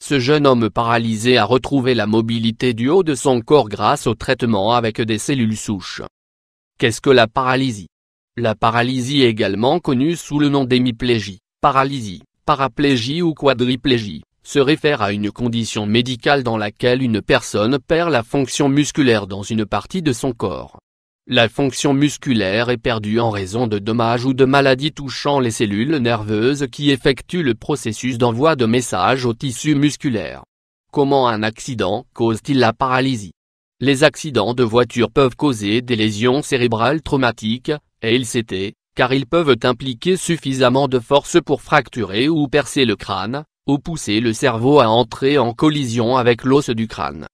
Ce jeune homme paralysé a retrouvé la mobilité du haut de son corps grâce au traitement avec des cellules souches. Qu'est-ce que la paralysie? La paralysie est également connue sous le nom d'hémiplégie, paralysie, paraplégie ou quadriplégie, se réfère à une condition médicale dans laquelle une personne perd la fonction musculaire dans une partie de son corps. La fonction musculaire est perdue en raison de dommages ou de maladies touchant les cellules nerveuses qui effectuent le processus d'envoi de messages au tissu musculaire. Comment un accident cause-t-il la paralysie? Les accidents de voiture peuvent causer des lésions cérébrales traumatiques, et LCT, car ils peuvent impliquer suffisamment de force pour fracturer ou percer le crâne, ou pousser le cerveau à entrer en collision avec l'os du crâne.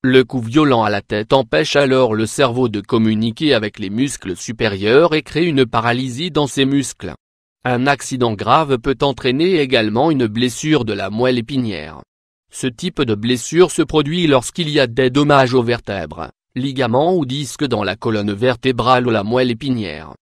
Le coup violent à la tête empêche alors le cerveau de communiquer avec les muscles supérieurs et crée une paralysie dans ces muscles. Un accident grave peut entraîner également une blessure de la moelle épinière. Ce type de blessure se produit lorsqu'il y a des dommages aux vertèbres, ligaments ou disques dans la colonne vertébrale ou la moelle épinière.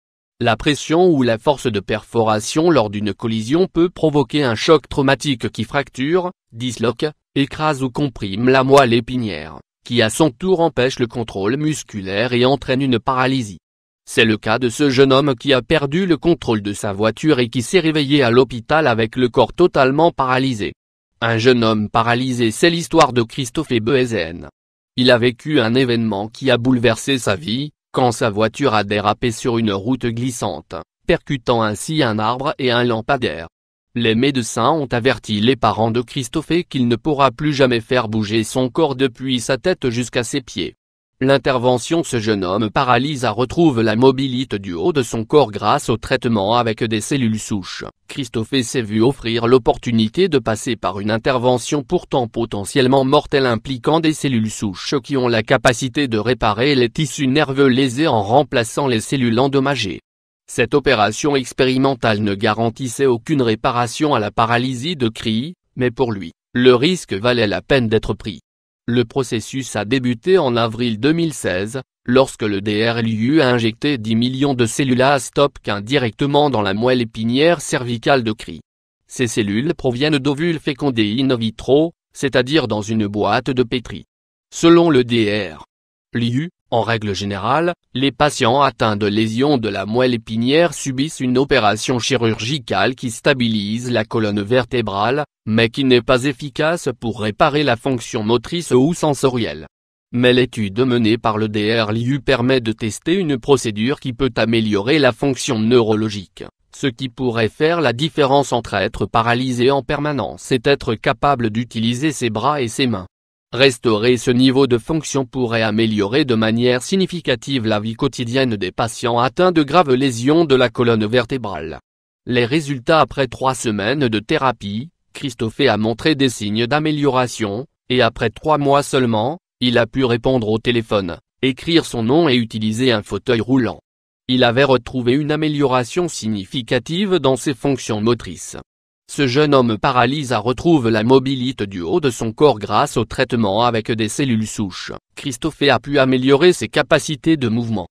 La pression ou la force de perforation lors d'une collision peut provoquer un choc traumatique qui fracture, disloque, écrase ou comprime la moelle épinière, qui à son tour empêche le contrôle musculaire et entraîne une paralysie. C'est le cas de ce jeune homme qui a perdu le contrôle de sa voiture et qui s'est réveillé à l'hôpital avec le corps totalement paralysé. Un jeune homme paralysé, c'est l'histoire de Christophe Beezen. Il a vécu un événement qui a bouleversé sa vie, quand sa voiture a dérapé sur une route glissante, percutant ainsi un arbre et un lampadaire. Les médecins ont averti les parents de Christophe qu'il ne pourra plus jamais faire bouger son corps depuis sa tête jusqu'à ses pieds. L'intervention, ce jeune homme paralysé retrouve la mobilité du haut de son corps grâce au traitement avec des cellules souches. Christophe s'est vu offrir l'opportunité de passer par une intervention pourtant potentiellement mortelle impliquant des cellules souches qui ont la capacité de réparer les tissus nerveux lésés en remplaçant les cellules endommagées. Cette opération expérimentale ne garantissait aucune réparation à la paralysie de Cri, mais pour lui, le risque valait la peine d'être pris. Le processus a débuté en avril 2016, lorsque le DRLU a injecté 10 millions de cellules ASTOP directement dans la moelle épinière cervicale de Cri. Ces cellules proviennent d'ovules fécondés in vitro, c'est-à-dire dans une boîte de pétri. Selon le DRLU, en règle générale, les patients atteints de lésions de la moelle épinière subissent une opération chirurgicale qui stabilise la colonne vertébrale, mais qui n'est pas efficace pour réparer la fonction motrice ou sensorielle. Mais l'étude menée par le DRLU permet de tester une procédure qui peut améliorer la fonction neurologique, ce qui pourrait faire la différence entre être paralysé en permanence et être capable d'utiliser ses bras et ses mains. Restaurer ce niveau de fonction pourrait améliorer de manière significative la vie quotidienne des patients atteints de graves lésions de la colonne vertébrale. Les résultats après 3 semaines de thérapie, Christophe a montré des signes d'amélioration, et après 3 mois seulement, il a pu répondre au téléphone, écrire son nom et utiliser un fauteuil roulant. Il avait retrouvé une amélioration significative dans ses fonctions motrices. Ce jeune homme paralysé retrouve la mobilité du haut de son corps grâce au traitement avec des cellules souches. Christophe a pu améliorer ses capacités de mouvement.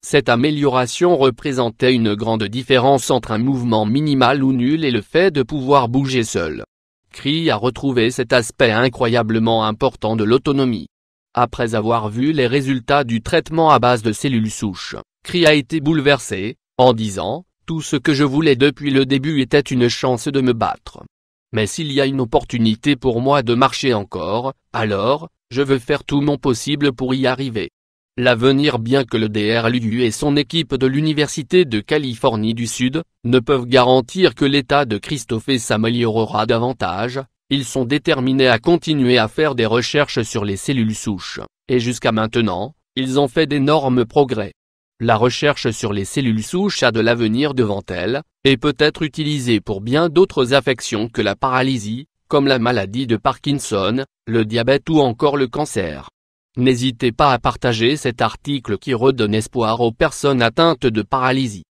Cette amélioration représentait une grande différence entre un mouvement minimal ou nul et le fait de pouvoir bouger seul. Cri a retrouvé cet aspect incroyablement important de l'autonomie. Après avoir vu les résultats du traitement à base de cellules souches, Cri a été bouleversé, en disant: tout ce que je voulais depuis le début était une chance de me battre. Mais s'il y a une opportunité pour moi de marcher encore, alors, je veux faire tout mon possible pour y arriver. L'avenir, bien que le DRLU et son équipe de l'Université de Californie du Sud ne peuvent garantir que l'état de Christophe s'améliorera davantage, ils sont déterminés à continuer à faire des recherches sur les cellules souches, et jusqu'à maintenant, ils ont fait d'énormes progrès. La recherche sur les cellules souches a de l'avenir devant elle, et peut être utilisée pour bien d'autres affections que la paralysie, comme la maladie de Parkinson, le diabète ou encore le cancer. N'hésitez pas à partager cet article qui redonne espoir aux personnes atteintes de paralysie.